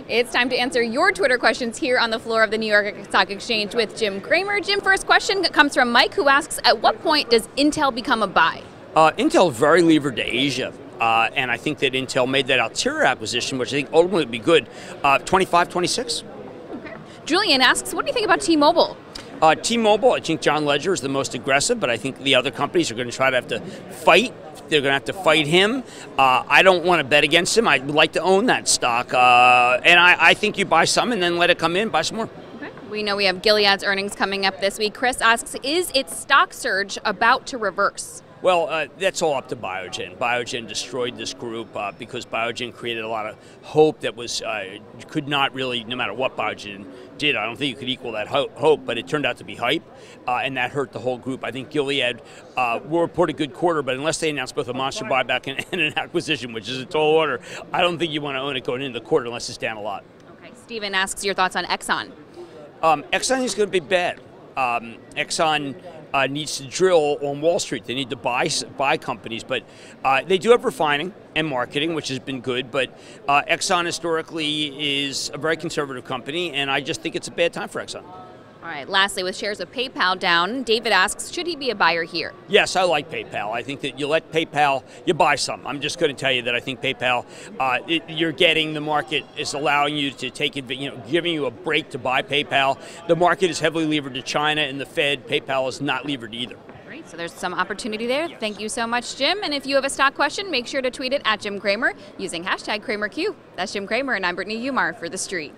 It's time to answer your Twitter questions here on the floor of the New York Stock Exchange with Jim Cramer. Jim, first question comes from Mike, who asks, at what point does Intel become a buy? Intel very levered to Asia. And I think that Intel made that Altera acquisition, which I think ultimately would be good, 25, 26. Okay. Julian asks, what do you think about T-Mobile? T-Mobile, I think John Ledger is the most aggressive, but I think the other companies are going to try to have to fight. They're going to have to fight him. I don't want to bet against him. I'd like to own that stock. And I think you buy some and then let it come in, buy some more. Okay. We know we have Gilead's earnings coming up this week. Chris asks, is its stock surge about to reverse? Well, that's all up to Biogen. Biogen destroyed this group because Biogen created a lot of hope that was could not really, no matter what Biogen did, I don't think you could equal that hope, but it turned out to be hype, and that hurt the whole group. I think Gilead will report a good quarter, but unless they announce both a monster buyback and an acquisition, which is a tall order, I don't think you want to own it going into the quarter unless it's down a lot. Okay, Steven asks your thoughts on Exxon. Exxon is going to be bad. Exxon needs to drill on Wall Street. They need to buy companies, but they do have refining and marketing, which has been good. But Exxon historically is a very conservative company, and I just think it's a bad time for Exxon. All right, lastly, with shares of PayPal down, David asks, should he be a buyer here? Yes, I like PayPal. I think that you let PayPal, you buy some. I'm just going to tell you that I think PayPal, you're getting, the market is allowing you to take it, giving you a break to buy PayPal. The market is heavily levered to China and the Fed. PayPal is not levered either. Great, so there's some opportunity there. Yes. Thank you so much, Jim. And if you have a stock question, make sure to tweet it at Jim Cramer using hashtag CramerQ. That's Jim Cramer, and I'm Brittany Umar for The Street.